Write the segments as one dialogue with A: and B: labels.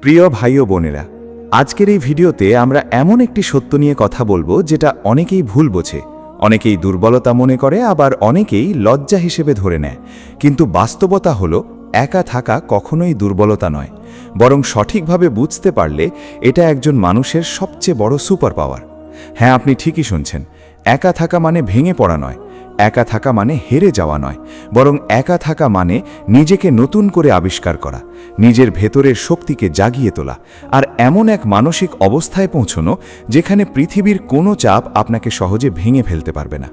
A: প্রিয় ভাই ও বোনেরা, আজকের এই ভিডিওতে আমরা এমন একটি সত্য নিয়ে কথা বলবো যেটা অনেকেই ভুল বোঝে, অনেকেই দুর্বলতা মনে করে, আবার অনেকেই লজ্জা হিসেবে ধরে নেয়। কিন্তু বাস্তবতা হলো একা থাকা কখনোই দুর্বলতা নয়, বরং সঠিকভাবে বুঝতে পারলে এটা একজন মানুষের সবচেয়ে বড় সুপার পাওয়ার। হ্যাঁ, আপনি ঠিকই শুনছেন, একা থাকা মানে ভেঙে পড়া নয়, একা থাকা মানে হেরে যাওয়া নয়, বরং একা থাকা মানে নিজেকে নতুন করে আবিষ্কার করা, নিজের ভেতরের শক্তিকে জাগিয়ে তোলা, আর এমন এক মানসিক অবস্থায় পৌঁছনো যেখানে পৃথিবীর কোনো চাপ আপনাকে সহজে ভেঙে ফেলতে পারবে না।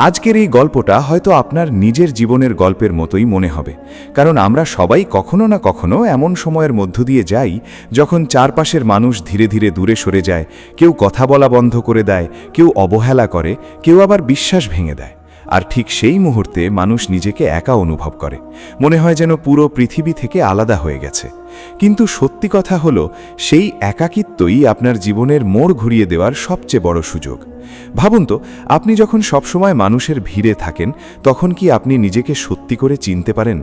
A: আজকের এই গল্পটা হয়তো আপনার নিজের জীবনের গল্পের মতোই মনে হবে, কারণ আমরা সবাই কখনো না কখনো এমন সময়ের মধ্য দিয়ে যাই যখন চারপাশের মানুষ ধীরে ধীরে দূরে সরে যায়, কেউ কথা বলা বন্ধ করে দেয়, কেউ অবহেলা করে, কেউ আবার বিশ্বাস ভেঙে দেয়। আর ঠিক সেই মুহূর্তে মানুষ নিজেকে একা অনুভব করে, মনে হয় যেন পুরো পৃথিবী থেকে আলাদা হয়ে গেছে। কিন্তু সত্যি কথা হলো, সেই একাকিত্বই আপনার জীবনের মোড় ঘুরিয়ে দেওয়ার সবচেয়ে বড় সুযোগ। ভাবুন তো, আপনি যখন সবসময় মানুষের ভিড়ে থাকেন, তখন কি আপনি নিজেকে সত্যি করে চিনতে পারেন?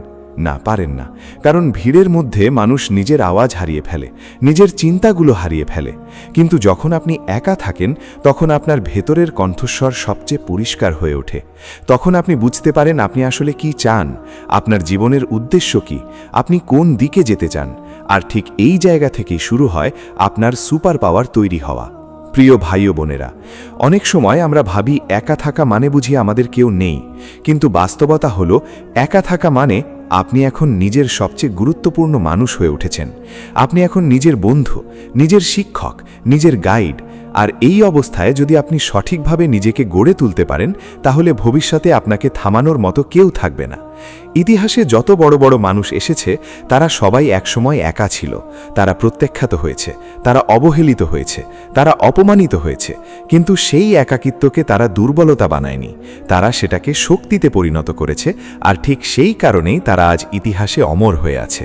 A: না, পারেন না। কারণ ভিড়ের মধ্যে মানুষ নিজের আওয়াজ হারিয়ে ফেলে, নিজের চিন্তাগুলো হারিয়ে ফেলে। কিন্তু যখন আপনি একা থাকেন, তখন আপনার ভেতরের কণ্ঠস্বর সবচেয়ে পরিষ্কার হয়ে ওঠে। তখন আপনি বুঝতে পারেন আপনি আসলে কি চান, আপনার জীবনের উদ্দেশ্য কি, আপনি কোন দিকে যেতে চান। আর ঠিক এই জায়গা থেকেই শুরু হয় আপনার সুপার পাওয়ার তৈরি হওয়া। প্রিয় ভাই ও বোনেরা, অনেক সময় আমরা ভাবি একা থাকা মানে বুঝি আমাদের কেউ নেই, কিন্তু বাস্তবতা হলো একা থাকা মানে আপনি এখন নিজের সবচেয়ে গুরুত্বপূর্ণ মানুষ হয়ে উঠেছেন। আপনি এখন নিজের বন্ধু, নিজের শিক্ষক, নিজের গাইড। আর এই অবস্থায় যদি আপনি সঠিকভাবে নিজেকে গড়ে তুলতে পারেন, তাহলে ভবিষ্যতে আপনাকে থামানোর মতো কেউ থাকবে না। ইতিহাসে যত বড় বড় মানুষ এসেছে, তারা সবাই একসময় একা ছিল। তারা প্রত্যাখ্যাত হয়েছে, তারা অবহেলিত হয়েছে, তারা অপমানিত হয়েছে। কিন্তু সেই একাকিত্বকে তারা দুর্বলতা বানায়নি, তারা সেটাকে শক্তিতে পরিণত করেছে। আর ঠিক সেই কারণেই তারা আজ ইতিহাসে অমর হয়ে আছে।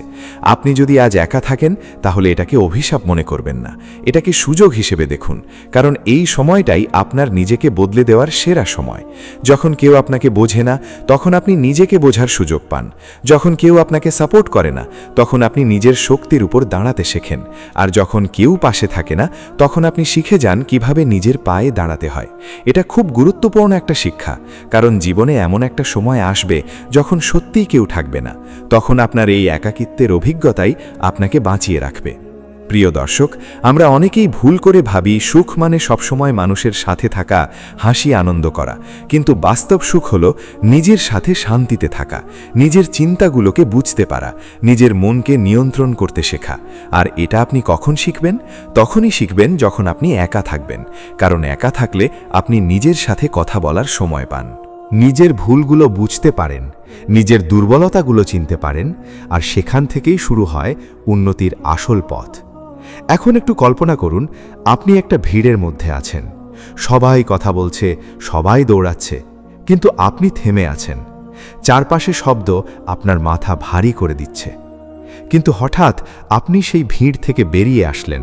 A: আপনি যদি আজ একা থাকেন, তাহলে এটাকে অভিশাপ মনে করবেন না, এটাকে সুযোগ হিসেবে দেখুন। কারণ এই সময়টাই আপনার নিজেকে বদলে দেওয়ার সেরা সময়। যখন কেউ আপনাকে বোঝে না, তখন আপনি নিজেকে বোঝার সুযোগ পান। যখন কেউ আপনাকে সাপোর্ট করে না, তখন আপনি নিজের শক্তির উপর দাঁড়াতে শেখেন। আর যখন কেউ পাশে থাকে না, তখন আপনি শিখে যান কিভাবে নিজের পায়ে দাঁড়াতে হয়। এটা খুব গুরুত্বপূর্ণ একটা শিক্ষা, কারণ জীবনে এমন একটা সময় আসবে যখন সত্যিই কেউ থাকবে না। তখন আপনার এই একাকিত্বের অভিজ্ঞতাই আপনাকে বাঁচিয়ে রাখবে। প্রিয় দর্শক, আমরা অনেকেই ভুল করে ভাবি সুখ মানে সবসময় মানুষের সাথে থাকা, হাসি আনন্দ করা। কিন্তু বাস্তব সুখ হলো নিজের সাথে শান্তিতে থাকা, নিজের চিন্তাগুলোকে বুঝতে পারা, নিজের মনকে নিয়ন্ত্রণ করতে শেখা। আর এটা আপনি কখন শিখবেন? তখনই শিখবেন যখন আপনি একা থাকবেন। কারণ একা থাকলে আপনি নিজের সাথে কথা বলার সময় পান, নিজের ভুলগুলো বুঝতে পারেন, নিজের দুর্বলতাগুলো চিনতে পারেন। আর সেখান থেকেই শুরু হয় উন্নতির আসল পথ। এখন একটু কল্পনা করুন, আপনি একটা ভিড়ের মধ্যে আছেন, সবাই কথা বলছে, সবাই দৌড়াচ্ছে, কিন্তু আপনি থেমে আছেন। চারপাশে শব্দ আপনার মাথা ভারী করে দিচ্ছে। কিন্তু হঠাৎ আপনি সেই ভিড় থেকে বেরিয়ে আসলেন,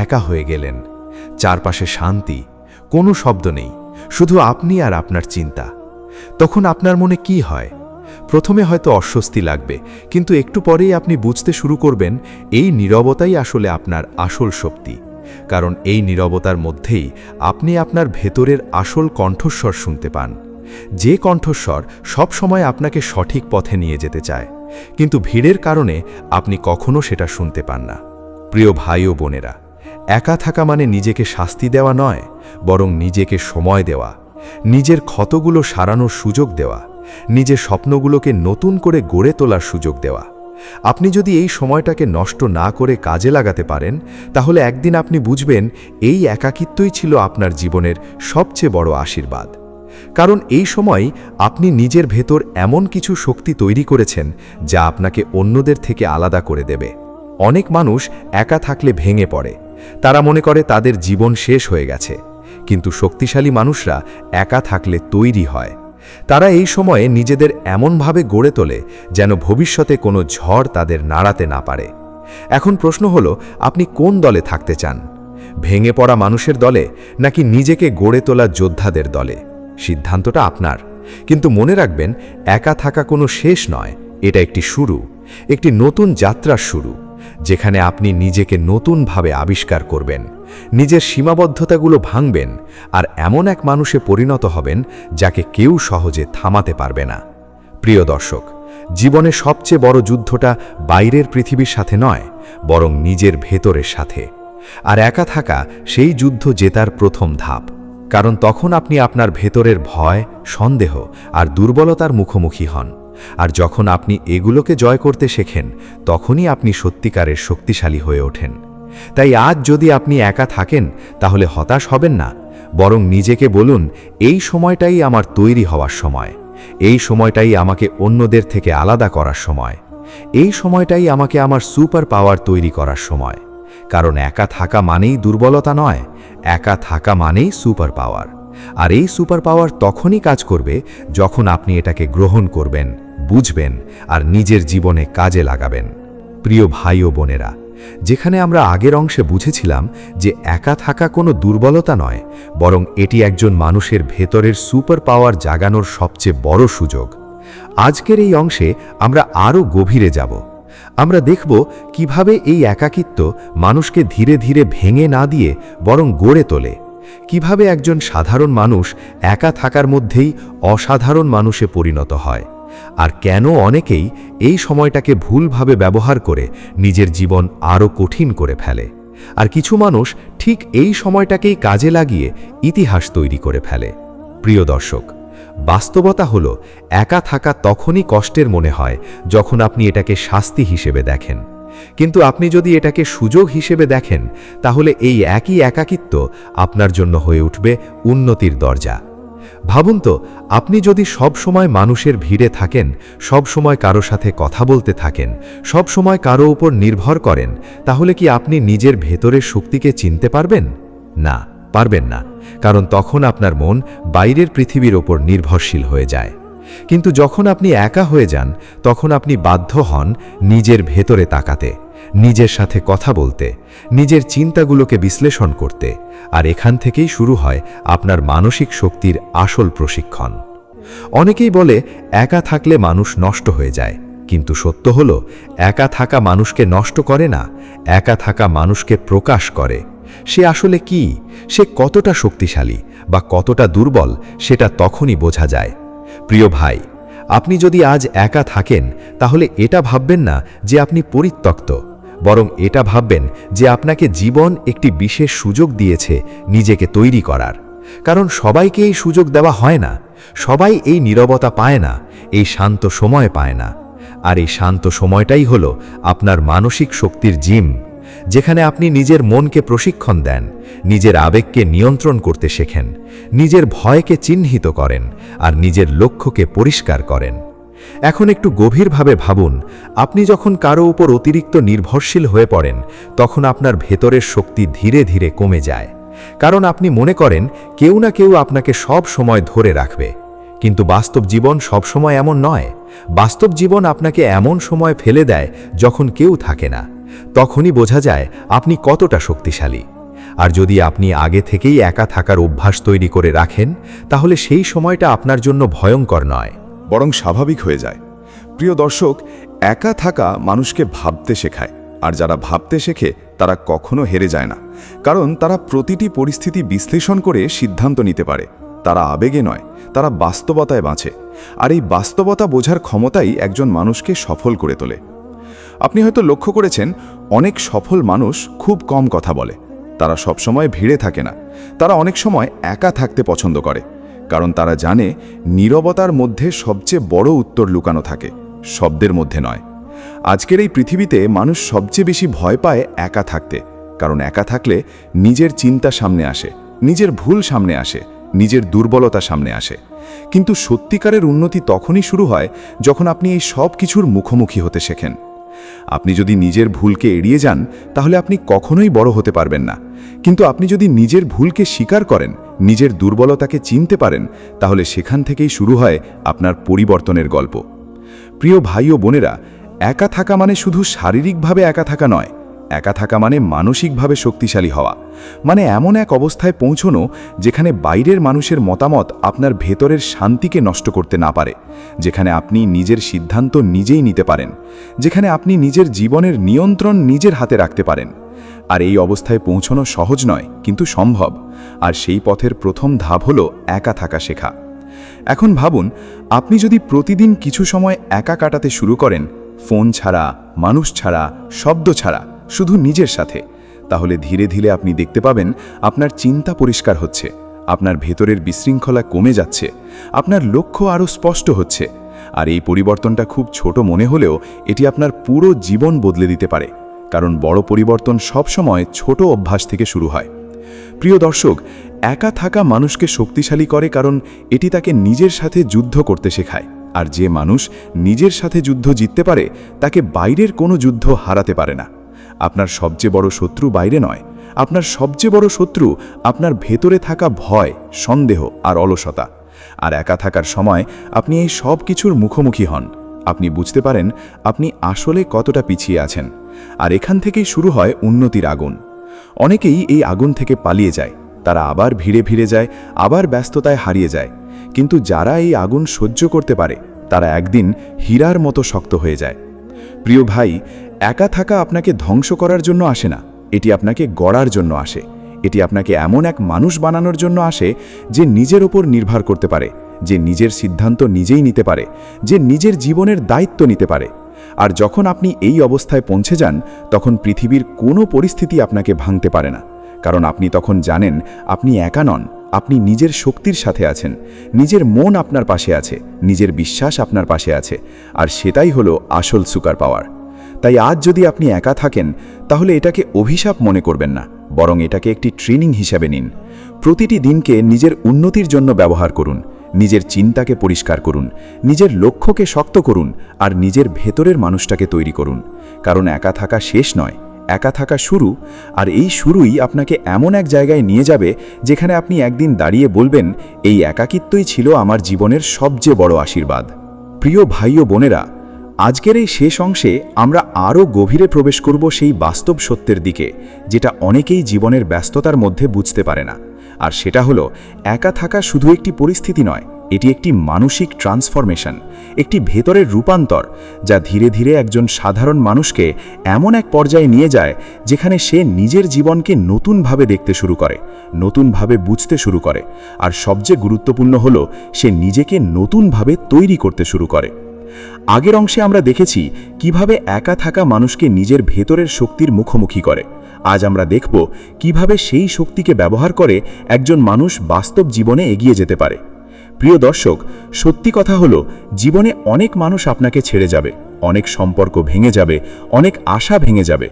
A: একা হয়ে গেলেন। চারপাশে শান্তি, কোনো শব্দ নেই, শুধু আপনি আর আপনার চিন্তা। তখন আপনার মনে কি হয়? প্রথমে হয়তো অস্বস্তি লাগবে, কিন্তু একটু পরেই আপনি বুঝতে শুরু করবেন এই নীরবতাই আসলে আপনার আসল শক্তি। কারণ এই নীরবতার মধ্যেই আপনি আপনার ভেতরের আসল কণ্ঠস্বর শুনতে পান, যে কণ্ঠস্বর সব সময় আপনাকে সঠিক পথে নিয়ে যেতে চায়। কিন্তু ভিড়ের কারণে আপনি কখনো সেটা শুনতে পান না। প্রিয় ভাই ও বোনেরা, একা থাকা মানে নিজেকে শাস্তি দেওয়া নয়, বরং নিজেকে সময় দেওয়া, নিজের ক্ষতগুলো সারানোর সুযোগ দেওয়া, নিজের স্বপ্নগুলোকে নতুন করে গড়ে তোলার সুযোগ দেওয়া। আপনি যদি এই সময়টাকে নষ্ট না করে কাজে লাগাতে পারেন, তাহলে একদিন আপনি বুঝবেন এই একাকিত্বই ছিল আপনার জীবনের সবচেয়ে বড় আশীর্বাদ। কারণ এই সময় আপনি নিজের ভেতর এমন কিছু শক্তি তৈরি করেছেন যা আপনাকে অন্যদের থেকে আলাদা করে দেবে। অনেক মানুষ একা থাকলে ভেঙে পড়ে, তারা মনে করে তাদের জীবন শেষ হয়ে গেছে। কিন্তু শক্তিশালী মানুষরা একা থাকলে তৈরি হয়। তারা এই সময়ে নিজেদের এমনভাবে গড়ে তোলে যেন ভবিষ্যতে কোনো ঝড় তাদের নাড়াতে না পারে। এখন প্রশ্ন হলো, আপনি কোন দলে থাকতে চান? ভেঙে পড়া মানুষের দলে, নাকি নিজেকে গড়ে তোলা যোদ্ধাদের দলে? সিদ্ধান্তটা আপনার। কিন্তু মনে রাখবেন, একা থাকা কোনো শেষ নয়, এটা একটি শুরু, একটি নতুন যাত্রার শুরু।
B: যেখানে আপনি নিজেকে নতুনভাবে আবিষ্কার করবেন, নিজের সীমাবদ্ধতাগুলো ভাঙবেন আর এমন এক মানুষে পরিণত হবেন যাকে কেউ সহজে থামাতে পারবে না। প্রিয় দর্শক, জীবনের সবচেয়ে বড় যুদ্ধটা বাইরের পৃথিবীর সাথে নয়, বরং নিজের ভেতরের সাথে। আর একা থাকা সেই যুদ্ধ জেতার প্রথম ধাপ, কারণ তখন আপনি আপনার ভেতরের ভয়, সন্দেহ আর দুর্বলতার মুখোমুখি হন। আর যখন আপনি এগুলোকে জয় করতে শেখেন, তখনই আপনি সত্যিকারের শক্তিশালী হয়ে ওঠেন। তাই আজ যদি আপনি একা থাকেন, তাহলে হতাশ হবেন না, বরং নিজেকে বলুন, এই সময়টাই আমার তৈরি হওয়ার সময়, এই সময়টাই আমাকে অন্যদের থেকে আলাদা করার সময়, এই সময়টাই আমাকে আমার সুপার পাওয়ার তৈরি করার সময়। কারণ একা থাকা মানেই দুর্বলতা নয়, একা থাকা মানেই সুপার পাওয়ার। আর এই সুপার পাওয়ার তখনই কাজ করবে যখন আপনি এটাকে গ্রহণ করবেন, বুঝবেন আর নিজের জীবনে কাজে লাগাবেন। প্রিয় ভাই ও বোনেরা, যেখানে আমরা আগের অংশে বুঝেছিলাম যে একা থাকা কোনো দুর্বলতা নয়, বরং এটি একজন মানুষের ভেতরের সুপার পাওয়ার জাগানোর সবচেয়ে বড় সুযোগ, আজকের এই অংশে আমরা আরও গভীরে যাব। আমরা দেখব কিভাবে এই একাকিত্ব মানুষকে ধীরে ধীরে ভেঙে না দিয়ে বরং গড়ে তোলে, কিভাবে একজন সাধারণ মানুষ একা থাকার মধ্যেই অসাধারণ মানুষে পরিণত হয়, আর কেন অনেকেই এই সময়টাকে ভুলভাবে ব্যবহার করে নিজের জীবন আরও কঠিন করে ফেলে, আর কিছু মানুষ ঠিক এই সময়টাকেই কাজে লাগিয়ে ইতিহাস তৈরি করে ফেলে। প্রিয় দর্শক, বাস্তবতা হলো একা থাকা তখনই কষ্টের মনে হয় যখন আপনি এটাকে শাস্তি হিসেবে দেখেন, কিন্তু আপনি যদি এটাকে সুযোগ হিসেবে দেখেন, তাহলে এই একই একাকিত্ব আপনার জন্য হয়ে উঠবে উন্নতির দরজা। ভাবুন তো, আপনি যদি সব সময় মানুষের ভিড়ে থাকেন, সব সময় কারো সাথে কথা বলতে থাকেন, সব সময় কারো উপর নির্ভর করেন, তাহলে কি আপনি নিজের ভেতরের শক্তিকে চিনতে পারবেন? না, পারবেন না, কারণ তখন আপনার মন বাইরের পৃথিবীর ওপর নির্ভরশীল হয়ে যায়। কিন্তু যখন আপনি একা হয়ে যান, তখন আপনি বাধ্য হন নিজের ভেতরে তাকাতে, নিজের সাথে কথা বলতে, নিজের চিন্তাগুলোকে বিশ্লেষণ করতে, আর এখান থেকেই শুরু হয় আপনার মানসিক শক্তির আসল প্রশিক্ষণ। অনেকেই বলে একা থাকলে মানুষ নষ্ট হয়ে যায়, কিন্তু সত্য হলো একা থাকা মানুষকে নষ্ট করে না, একা থাকা মানুষকে প্রকাশ করে। সে আসলে কি, সে কতটা শক্তিশালী বা কতটা দুর্বল, সেটা তখনই বোঝা যায়। প্রিয় ভাই, আপনি যদি আজ একা থাকেন, তাহলে এটা ভাববেন না যে আপনি পরিত্যক্ত, বরং এটা ভাববেন যে আপনাকে জীবন একটি বিশেষ সুযোগ দিয়েছে নিজেকে তৈরি করার। কারণ সবাইকে এই সুযোগ দেওয়া হয় না, সবাই এই নীরবতা পায় না, এই শান্ত সময় পায় না। আর এই শান্ত সময়টাই হলো আপনার মানসিক শক্তির জিম, যেখানে আপনি নিজের মনকে প্রশিক্ষণ দেন, নিজের আবেগকে নিয়ন্ত্রণ করতে শেখেন, নিজের ভয়কে চিহ্নিত করেন আর নিজের লক্ষ্যকে পরিষ্কার করেন। এখন একটু গভীরভাবে ভাবুন, আপনি যখন কারো উপর অতিরিক্ত নির্ভরশীল হয়ে পড়েন, তখন আপনার ভেতরের শক্তি ধীরে ধীরে কমে যায়, কারণ আপনি মনে করেন কেউ না কেউ আপনাকে সব সময় ধরে রাখবে। কিন্তু বাস্তব জীবন সবসময় এমন নয়। বাস্তব জীবন আপনাকে এমন সময় ফেলে দেয় যখন কেউ থাকে না, তখনই বোঝা যায় আপনি কতটা শক্তিশালী। আর যদি আপনি আগে থেকেই একা থাকার অভ্যাস তৈরি করে রাখেন, তাহলে সেই সময়টা আপনার জন্য ভয়ঙ্কর নয়,
A: বরং স্বাভাবিক হয়ে যায়। প্রিয় দর্শক, একা থাকা মানুষকে ভাবতে শেখায়, আর যারা ভাবতে শেখে তারা কখনো হেরে যায় না, কারণ তারা প্রতিটি পরিস্থিতি বিশ্লেষণ করে সিদ্ধান্ত নিতে পারে। তারা আবেগে নয়, তারা বাস্তবতায় বাঁচে, আর এই বাস্তবতা বোঝার ক্ষমতাই একজন মানুষকে সফল করে তোলে। আপনি হয়তো লক্ষ্য করেছেন, অনেক সফল মানুষ খুব কম কথা বলে, তারা সবসময় ভিড়ে থাকে না, তারা অনেক সময় একা থাকতে পছন্দ করে, কারণ তারা জানে নীরবতার মধ্যে সবচেয়ে বড় উত্তর লুকানো থাকে, শব্দের মধ্যে নয়। আজকের এই পৃথিবীতে মানুষ সবচেয়ে বেশি ভয় পায় একা থাকতে, কারণ একা থাকলে নিজের চিন্তা সামনে আসে, নিজের ভুল সামনে আসে, নিজের দুর্বলতা সামনে আসে। কিন্তু সত্যিকারের উন্নতি তখনই শুরু হয় যখন আপনি এই সব কিছুর মুখোমুখি হতে শেখেন। আপনি যদি নিজের ভুলকে এড়িয়ে যান, তাহলে আপনি কখনোই বড় হতে পারবেন না। কিন্তু আপনি যদি নিজের ভুলকে স্বীকার করেন, নিজের দুর্বলতাকে চিনতে পারেন, তাহলে সেখান থেকেই শুরু হয় আপনার পরিবর্তনের গল্প। প্রিয় ভাই ও বোনেরা, একা থাকা মানে শুধু শারীরিকভাবে একা থাকা নয়, একা থাকা মানে মানসিকভাবে শক্তিশালী হওয়া, মানে এমন এক অবস্থায় পৌঁছনো যেখানে বাইরের মানুষের মতামত আপনার ভেতরের শান্তিকে নষ্ট করতে না পারে, যেখানে আপনি নিজের সিদ্ধান্ত নিজেই নিতে পারেন, যেখানে আপনি নিজের জীবনের নিয়ন্ত্রণ নিজের হাতে রাখতে পারেন। আর এই অবস্থায় পৌঁছানো সহজ নয়, কিন্তু সম্ভব। আর সেই পথের প্রথম ধাপ হলো একা থাকা শেখা। এখন ভাবুন, আপনি যদি প্রতিদিন কিছু সময় একা কাটাতে শুরু করেন, ফোন ছাড়া, মানুষ ছাড়া, শব্দ ছাড়া, শুধু নিজের সাথে, তাহলে ধীরে ধীরে আপনি দেখতে পাবেন আপনার চিন্তা পরিষ্কার হচ্ছে, আপনার ভেতরের বিশৃঙ্খলা কমে যাচ্ছে, আপনার লক্ষ্য আরও স্পষ্ট হচ্ছে। আর এই পরিবর্তনটা খুব ছোট মনে হলেও এটি আপনার পুরো জীবন বদলে দিতে পারে, কারণ বড় পরিবর্তন সবসময় ছোট অভ্যাস থেকে শুরু হয়। প্রিয় দর্শক, একা থাকা মানুষকে শক্তিশালী করে কারণ এটি তাকে নিজের সাথে যুদ্ধ করতে শেখায়। আর যে মানুষ নিজের সাথে যুদ্ধ জিততে পারে, তাকে বাইরের কোনো যুদ্ধ হারাতে পারে না। আপনার সবচেয়ে বড় শত্রু বাইরে নয়, আপনার সবচেয়ে বড় শত্রু আপনার ভেতরে থাকা ভয়, সন্দেহ আর অলসতা। আর একা থাকার সময় আপনি এই সব কিছুর মুখোমুখি হন। আপনি বুঝতে পারেন আপনি আসলে কতটা পিছিয়ে আছেন। আর এখান থেকেই শুরু হয় উন্নতির আগুন। অনেকেই এই আগুন থেকে পালিয়ে যায়, তারা আবার ভিড়ে ভিড়ে যায়, আবার ব্যস্ততায় হারিয়ে যায়। কিন্তু যারা এই আগুন সহ্য করতে পারে, তারা একদিন হীরার মতো শক্ত হয়ে যায়। প্রিয় ভাই, একা থাকা আপনাকে ধ্বংস করার জন্য আসে না, এটি আপনাকে গড়ার জন্য আসে। এটি আপনাকে এমন এক মানুষ বানানোর জন্য আসে যে নিজের ওপর নির্ভর করতে পারে, যে নিজের সিদ্ধান্ত নিজেই নিতে পারে, যে নিজের জীবনের দায়িত্ব নিতে পারে। আর যখন আপনি এই অবস্থায় পৌঁছে যান, তখন পৃথিবীর কোনো পরিস্থিতি আপনাকে ভাঙতে পারে না, কারণ আপনি তখন জানেন আপনি একা নন, আপনি নিজের শক্তির সাথে আছেন, নিজের মন আপনার পাশে আছে, নিজের বিশ্বাস আপনার পাশে আছে। আর সেটাই হলো আসল সুপার পাওয়ার। তাই আজ যদি আপনি একা থাকেন, তাহলে এটাকে অভিশাপ মনে করবেন না, বরং এটাকে একটি ট্রেনিং হিসাবে নিন। প্রতিটি দিনকে নিজের উন্নতির জন্য ব্যবহার করুন, নিজের চিন্তাকে পরিষ্কার করুন, নিজের লক্ষ্যকে শক্ত করুন, আর নিজের ভেতরের মানুষটাকে তৈরি করুন। কারণ একা থাকা শেষ নয়, একা থাকা শুরু। আর এই শুরুই আপনাকে এমন এক জায়গায় নিয়ে যাবে যেখানে আপনি একদিন দাঁড়িয়ে বলবেন, এই একাকিত্বই ছিল আমার জীবনের সবচেয়ে বড় আশীর্বাদ। প্রিয় ভাই ও বোনেরা, আজকের এই শেষ অংশে আমরা আরও গভীরে প্রবেশ করব সেই বাস্তব সত্যের দিকে, যেটা অনেকেই জীবনের ব্যস্ততার মধ্যে বুঝতে পারে না। আর সেটা হলো, একা থাকা শুধু একটি পরিস্থিতি নয়, এটি একটি মানসিক ট্রান্সফরমেশন, একটি ভেতরের রূপান্তর, যা ধীরে ধীরে একজন সাধারণ মানুষকে এমন এক পর্যায়ে নিয়ে যায় যেখানে সে নিজের জীবনকে নতুনভাবে দেখতে শুরু করে, নতুনভাবে বুঝতে শুরু করে, আর সবচেয়ে গুরুত্বপূর্ণ হলো সে নিজেকে নতুনভাবে তৈরি করতে শুরু করে। আগের অংশে আমরা দেখেছি কিভাবে একা থাকা মানুষকে নিজের ভেতরের শক্তির মুখোমুখি করে। আজ আমরা দেখব কিভাবে সেই শক্তিকে ব্যবহার করে একজন মানুষ বাস্তব জীবনে এগিয়ে যেতে পারে। প্রিয় দর্শক, সত্যি কথা হলো, জীবনে অনেক মানুষ আপনাকে ছেড়ে যাবে, অনেক সম্পর্ক ভেঙে যাবে, অনেক আশা ভেঙে যাবে,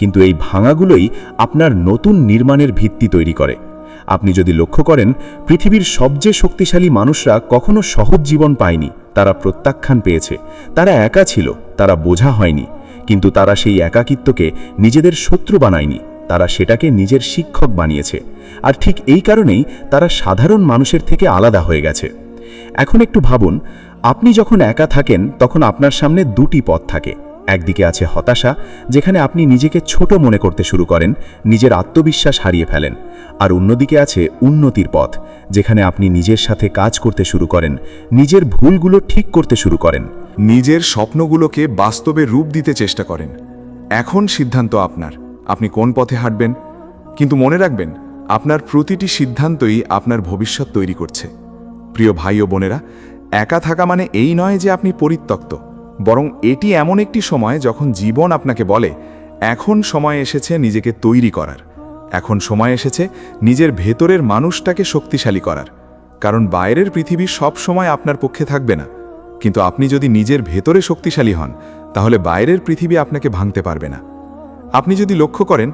A: কিন্তু এই ভাঙাগুলোই আপনার নতুন নির্মাণের ভিত্তি তৈরি করে। আপনি যদি লক্ষ্য করেন, পৃথিবীর সবচেয়ে শক্তিশালী মানুষরা কখনো সহজ জীবন পায়নি, তারা প্রত্যাখ্যান পেয়েছে, তারা একা ছিল, তারা বোঝা হয়নি, কিন্তু তারা সেই একাকিত্বকে নিজেদের শত্রু বানায়নি, তারা সেটাকে নিজের শিক্ষক বানিয়েছে। আর ঠিক এই কারণেই তারা সাধারণ মানুষের থেকে আলাদা হয়ে গেছে। এখন একটু ভাবুন, আপনি যখন একা থাকেন তখন আপনার সামনে দুটি পথ থাকে। একদিকে আছে হতাশা, যেখানে আপনি নিজেকে ছোট মনে করতে শুরু করেন, নিজের আত্মবিশ্বাস হারিয়ে ফেলেন। আর অন্যদিকে আছে উন্নতির পথ, যেখানে আপনি নিজের সাথে কাজ করতে শুরু করেন, নিজের ভুলগুলো ঠিক করতে শুরু করেন,
C: নিজের স্বপ্নগুলোকে বাস্তবে রূপ দিতে চেষ্টা করেন। এখন সিদ্ধান্ত আপনার, আপনি কোন পথে হাঁটবেন। কিন্তু মনে রাখবেন, আপনার প্রতিটি সিদ্ধান্তই আপনার ভবিষ্যৎ তৈরি করছে। প্রিয় ভাই ও বোনেরা, একা থাকা মানে এই নয় যে আপনি পরিত্যক্ত, বরং এটি এমন একটি সময় যখন জীবন আপনাকে বলে, এখন সময় এসেছে নিজেকে তৈরি করার, এখন সময় এসেছে নিজের ভেতরের মানুষটাকে শক্তিশালী করার। কারণ বাইরের পৃথিবী সব সময় আপনার পক্ষে থাকবে না, কিন্তু আপনি যদি নিজের ভেতরে শক্তিশালী হন, তাহলে বাইরের পৃথিবী আপনাকে ভাঙতে পারবে না। আপনি যদি লক্ষ্য করেন,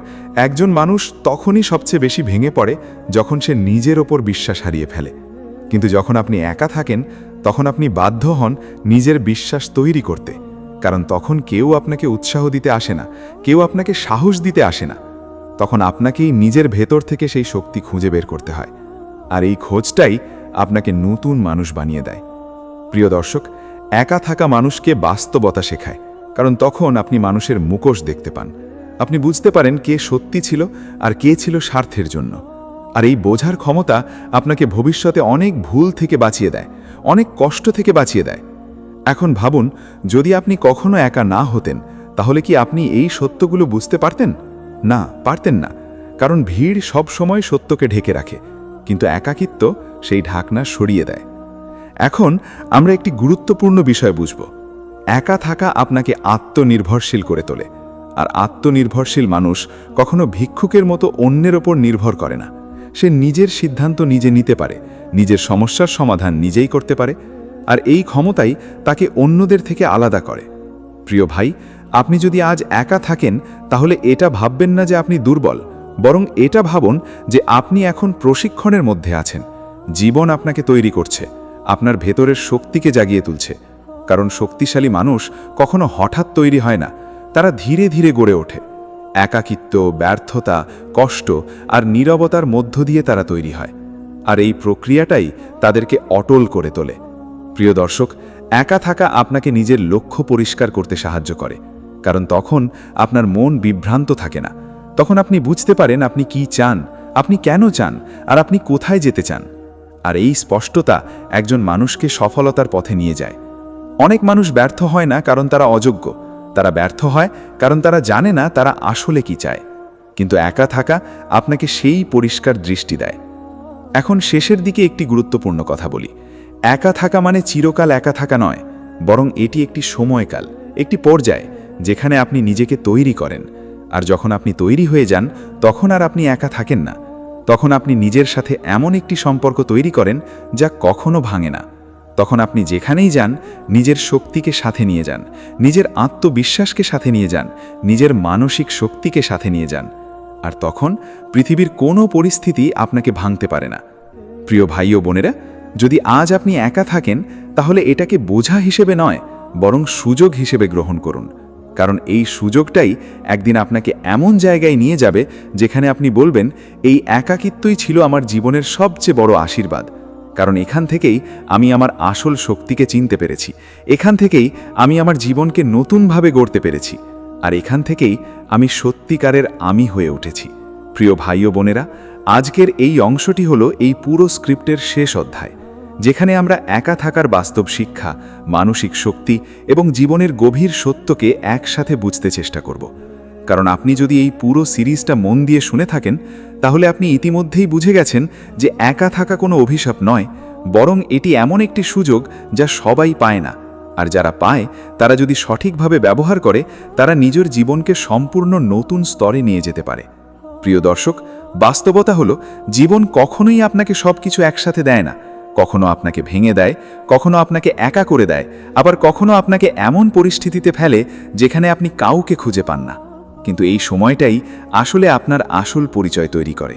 C: একজন মানুষ তখনই সবচেয়ে বেশি ভেঙে পড়ে যখন সে নিজের ওপর বিশ্বাস হারিয়ে ফেলে। কিন্তু যখন আপনি একা থাকেন, তখন আপনি বাধ্য হন নিজের বিশ্বাস তৈরি করতে, কারণ তখন কেউ আপনাকে উৎসাহ দিতে আসে না, কেউ আপনাকে সাহস দিতে আসে না। তখন আপনাকেই নিজের ভেতর থেকে সেই শক্তি খুঁজে বের করতে হয়। আর এই খোঁজটাই আপনাকে নতুন মানুষ বানিয়ে দেয়। প্রিয় দর্শক, একা থাকা মানুষকে বাস্তবতা শেখায়, কারণ তখন আপনি মানুষের মুখোশ দেখতে পান। আপনি বুঝতে পারেন কে সত্যি ছিল আর কে ছিল স্বার্থের জন্য। আর এই বোঝার ক্ষমতা আপনাকে ভবিষ্যতে অনেক ভুল থেকে বাঁচিয়ে দেয়, অনেক কষ্ট থেকে বাঁচিয়ে দেয়। এখন ভাবুন, যদি আপনি কখনো একা না হতেন, তাহলে কি আপনি এই সত্যগুলো বুঝতে পারতেন? না, পারতেন না। কারণ ভিড় সব সময় সত্যকে ঢেকে রাখে, কিন্তু একাকিত্ব সেই ঢাকনা সরিয়ে দেয়। এখন আমরা একটি গুরুত্বপূর্ণ বিষয় বুঝব। একা থাকা আপনাকে আত্মনির্ভরশীল করে তোলে। আর আত্মনির্ভরশীল মানুষ কখনো ভিক্ষুকের মতো অন্যের ওপর নির্ভর করে না। সে নিজের সিদ্ধান্ত নিজে নিতে পারে, নিজের সমস্যার সমাধান নিজেই করতে পারে। আর এই ক্ষমতাই তাকে অন্যদের থেকে আলাদা করে। প্রিয় ভাই, আপনি যদি আজ একা থাকেন, তাহলে এটা ভাববেন না যে আপনি দুর্বল, বরং এটা ভাবুন যে আপনি এখন প্রশিক্ষণের মধ্যে আছেন। জীবন আপনাকে তৈরি করছে, আপনার ভেতরের শক্তিকে জাগিয়ে তুলছে। কারণ শক্তিশালী মানুষ কখনো হঠাৎ তৈরি হয় না, তারা ধীরে ধীরে গড়ে ওঠে। একাকিত্ব, ব্যর্থতা, কষ্ট আর নীরবতার মধ্য দিয়ে তারা তৈরি হয়। আর এই প্রক্রিয়াটাই তাদেরকে অটল করে তোলে। প্রিয় দর্শক, একা থাকা আপনাকে নিজের লক্ষ্য পরিষ্কার করতে সাহায্য করে। কারণ তখন আপনার মন বিভ্রান্ত থাকে না। তখন আপনি বুঝতে পারেন আপনি কি চান, আপনি কেন চান, আর আপনি কোথায় যেতে চান। আর এই স্পষ্টতা একজন মানুষকে সফলতার পথে নিয়ে যায়। অনেক মানুষ ব্যর্থ হয় না কারণ তারা অযোগ্য, তারা ব্যর্থ হয় কারণ তারা জানে না তারা আসলে কি চায়। কিন্তু একা থাকা আপনাকে সেই পরিষ্কার দৃষ্টি দেয়। এখন শেষের দিকে একটি গুরুত্বপূর্ণ কথা বলি। একা থাকা মানে চিরকাল একা থাকা নয়, বরং এটি একটি সময়কাল, একটি পর্যায় যেখানে আপনি নিজেকে তৈরি করেন। আর যখন আপনি তৈরি হয়ে যান, তখন আর আপনি একা থাকেন না। তখন আপনি নিজের সাথে এমন একটি সম্পর্ক তৈরি করেন যা কখনো ভাঙে না। তখন আপনি যেখানেই যান, নিজের শক্তিকে সাথে নিয়ে যান, নিজের আত্মবিশ্বাসকে সাথে নিয়ে যান, নিজের মানসিক শক্তিকে সাথে নিয়ে যান। আর তখন পৃথিবীর কোনো পরিস্থিতি আপনাকে ভাঙতে পারে না। প্রিয় ভাই ও বোনেরা, যদি আজ আপনি একা থাকেন, তাহলে এটাকে বোঝা হিসেবে নয়, বরং সুযোগ হিসেবে গ্রহণ করুন। কারণ এই সুযোগটাই একদিন আপনাকে এমন জায়গায় নিয়ে যাবে যেখানে আপনি বলবেন, এই একাকিত্বই ছিল আমার জীবনের সবচেয়ে বড় আশীর্বাদ। কারণ এখান থেকেই আমি আমার আসল শক্তিকে চিনতে পেরেছি, এখান থেকেই আমি আমার জীবনকে নতুনভাবে গড়তে পেরেছি, আর এখান থেকেই আমি সত্যিকারের আমি হয়ে উঠেছি। প্রিয় ভাই ও বোনেরা, আজকের এই অংশটি হলো এই পুরো স্ক্রিপ্টের শেষ অধ্যায়, যেখানে আমরা একা থাকার বাস্তব শিক্ষা, মানসিক শক্তি এবং জীবনের গভীর সত্যকে একসাথে বুঝতে চেষ্টা করব। কারণ আপনি যদি এই পুরো সিরিজটা মন দিয়ে শুনে থাকেন, তাহলে আপনি ইতিমধ্যেই বুঝে গেছেন যে একা থাকা কোনো অভিশাপ নয়, বরং এটি এমন একটি সুযোগ যা সবাই পায় না। আর যারা পায়, তারা যদি সঠিকভাবে ব্যবহার করে, তারা নিজের জীবনকে সম্পূর্ণ নতুন স্তরে নিয়ে যেতে পারে। প্রিয় দর্শক, বাস্তবতা হলো জীবন কখনোই আপনাকে সবকিছু একসাথে দেয় না। কখনো আপনাকে ভেঙে দেয়, কখনো আপনাকে একা করে দেয়, আবার কখনো আপনাকে এমন পরিস্থিতিতে ফেলে যেখানে আপনি কাউকে খুঁজে পান না। কিন্তু এই সময়টাই আসলে আপনার আসল পরিচয় তৈরি করে।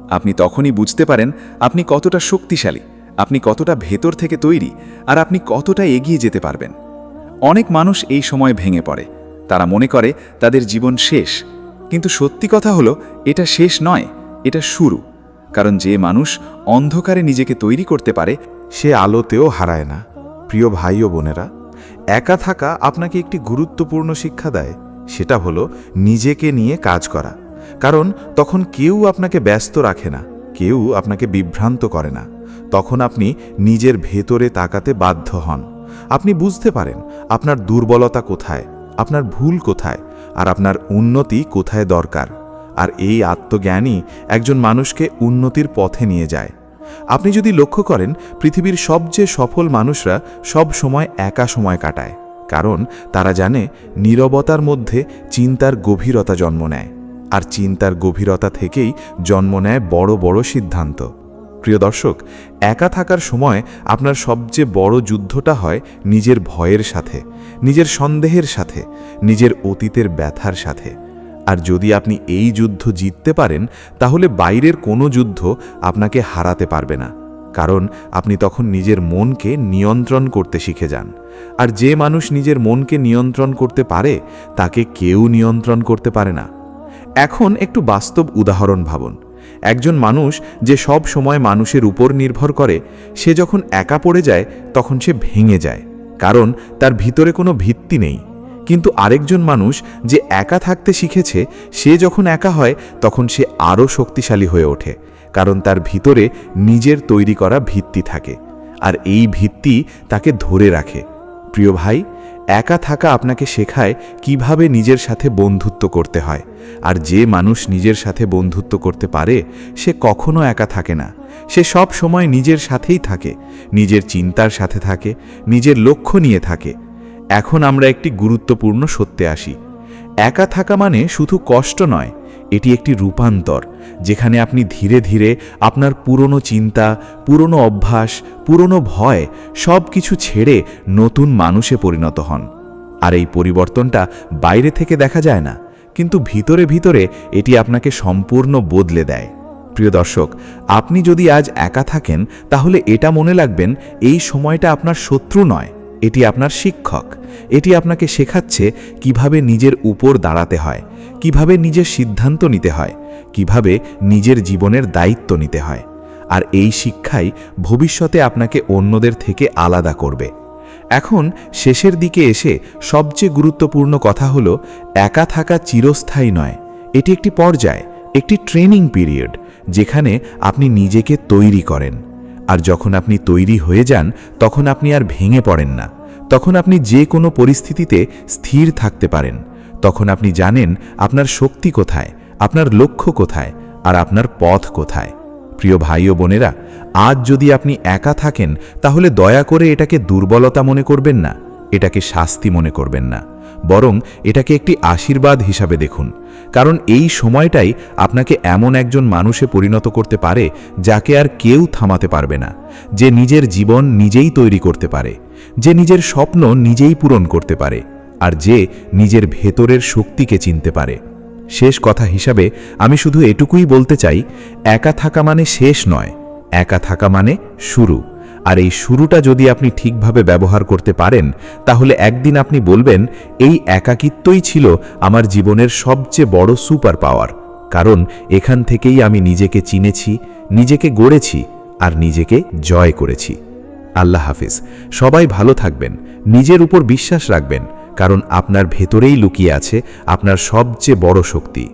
C: আপনি তখনই বুঝতে পারেন আপনি কতটা শক্তিশালী, আপনি কতটা ভেতর থেকে তৈরি, আর আপনি কতটা এগিয়ে যেতে পারবেন। অনেক মানুষ এই সময় ভেঙে পড়ে, তারা মনে করে তাদের জীবন শেষ। কিন্তু সত্যি কথা হলো, এটা শেষ নয়, এটা শুরু। কারণ যে মানুষ অন্ধকারে নিজেকে তৈরি করতে পারে,
D: সে আলোতেও হারায় না। প্রিয় ভাই ও বোনেরা, একা থাকা আপনাকে একটি গুরুত্বপূর্ণ শিক্ষা দেয়। সেটা হলো নিজেকে নিয়ে কাজ করা। কারণ তখন কেউ আপনাকে ব্যস্ত রাখে না, কেউ আপনাকে বিভ্রান্ত করে না। তখন আপনি নিজের ভেতরে তাকাতে বাধ্য হন। আপনি বুঝতে পারেন আপনার দুর্বলতা কোথায়, আপনার ভুল কোথায়, আর আপনার উন্নতি কোথায় দরকার। আর এই আত্মজ্ঞানই একজন মানুষকে উন্নতির পথে নিয়ে যায়। আপনি যদি লক্ষ্য করেন, পৃথিবীর সবচেয়ে সফল মানুষরা সব সময় একা সময় কাটায়। কারণ তারা জানে নীরবতার মধ্যে চিন্তার গভীরতা জন্ম নেয়, আর চিন্তার গভীরতা থেকেই জন্ম নেয় বড় বড় সিদ্ধান্ত। প্রিয় দর্শক, একা থাকার সময় আপনার সবচেয়ে বড় যুদ্ধটা হয় নিজের ভয়ের সাথে, নিজের সন্দেহের সাথে, নিজের অতীতের ব্যথার সাথে। আর যদি আপনি এই যুদ্ধ জিততে পারেন, তাহলে বাইরের কোনো যুদ্ধ আপনাকে হারাতে পারবে না। কারণ আপনি তখন নিজের মনকে নিয়ন্ত্রণ করতে শিখে যান। আর যে মানুষ নিজের মনকে নিয়ন্ত্রণ করতে পারে, তাকে কেউ নিয়ন্ত্রণ করতে পারে না। এখন একটু বাস্তব উদাহরণ ভাবুন। একজন মানুষ যে সব সময় মানুষের উপর নির্ভর করে, সে যখন একা পড়ে যায় তখন সে ভেঙে যায়, কারণ তার ভিতরে কোনো ভিত্তি নেই। কিন্তু আরেকজন মানুষ যে একা থাকতে শিখেছে, সে যখন একা হয় তখন সে আরও শক্তিশালী হয়ে ওঠে, কারণ তার ভিতরে নিজের তৈরি করা ভিত্তি থাকে, আর এই ভিত্তি তাকে ধরে রাখে। প্রিয় ভাই, একা থাকা আপনাকে শেখায় কিভাবে নিজের সাথে বন্ধুত্ব করতে হয়, আর যে মানুষ নিজের সাথে বন্ধুত্ব করতে পারে সে কখনো একা থাকে না। সে সব সময় নিজের সাথেই থাকে, নিজের চিন্তার সাথে থাকে, নিজের লক্ষ্য নিয়ে থাকে। এখন আমরা একটি গুরুত্বপূর্ণ সত্যে আসি। একা থাকা মানে শুধু কষ্ট নয়, এটি একটি রূপান্তর, যেখানে আপনি ধীরে ধীরে আপনার পুরনো চিন্তা, পুরনো অভ্যাস, পুরনো ভয় সব কিছু ছেড়ে নতুন মানুষে পরিণত হন। আর এই পরিবর্তনটা বাইরে থেকে দেখা যায় না, কিন্তু ভিতরে ভিতরে এটি আপনাকে সম্পূর্ণ বদলে দেয়। প্রিয় দর্শক, আপনি যদি আজ একা থাকেন তাহলে এটা মনে রাখবেন, এই সময়টা আপনার শত্রু নয়, এটি আপনার শিক্ষক। এটি আপনাকে শেখাচ্ছে কিভাবে নিজের উপর দাঁড়াতে হয়, কিভাবে নিজের সিদ্ধান্ত নিতে হয়, কিভাবে নিজের জীবনের দায়িত্ব নিতে হয়। আর এই শিক্ষাই ভবিষ্যতে আপনাকে অন্যদের থেকে আলাদা করবে। এখন শেষের দিকে এসে সবচেয়ে গুরুত্বপূর্ণ কথা হলো, একা থাকা চিরস্থায়ী নয়, এটি একটি পর্যায়, একটি ট্রেনিং পিরিয়ড, যেখানে আপনি নিজেকে তৈরি করেন। আর যখন আপনি তৈরি হয়ে যান তখন আপনি আর ভেঙে পড়েন না, তখন আপনি যে কোনো পরিস্থিতিতে স্থির থাকতে পারেন। তখন আপনি জানেন আপনার শক্তি কোথায়, আপনার লক্ষ্য কোথায়, আর আপনার পথ কোথায়। প্রিয় ভাই ও বোনেরা, আজ যদি আপনি একা থাকেন তাহলে দয়া করে এটাকে দুর্বলতা মনে করবেন না, এটাকে শাস্তি মনে করবেন না, বরং এটাকে একটি আশীর্বাদ হিসাবে দেখুন। কারণ এই সময়টাই আপনাকে এমন একজন মানুষে পরিণত করতে পারে যাকে আর কেউ থামাতে পারবে না, যে নিজের জীবন নিজেই তৈরি করতে পারে, যে নিজের স্বপ্ন নিজেই পূরণ করতে পারে, আর যে নিজের ভেতরের শক্তিকে চিনতে পারে। শেষ কথা হিসাবে আমি শুধু এটুকুই বলতে চাই, একা থাকা মানে শেষ নয়, একা থাকা মানে শুরু। আর এই শুরুটা যদি আপনি ঠিকভাবে ব্যবহার করতে পারেন তাহলে একদিন আপনি বলবেন, এই একাকিত্বই ছিল আমার জীবনের সবচেয়ে বড় সুপার পাওয়ার, কারণ এখান থেকেই আমি নিজেকে চিনেছি, নিজেকে গড়েছি, আর নিজেকে জয় করেছি। আল্লাহ হাফিজ। সবাই ভালো থাকবেন, নিজের উপর বিশ্বাস রাখবেন, কারণ আপনার ভেতরেই লুকিয়ে আছে আপনার সবচেয়ে বড় শক্তি।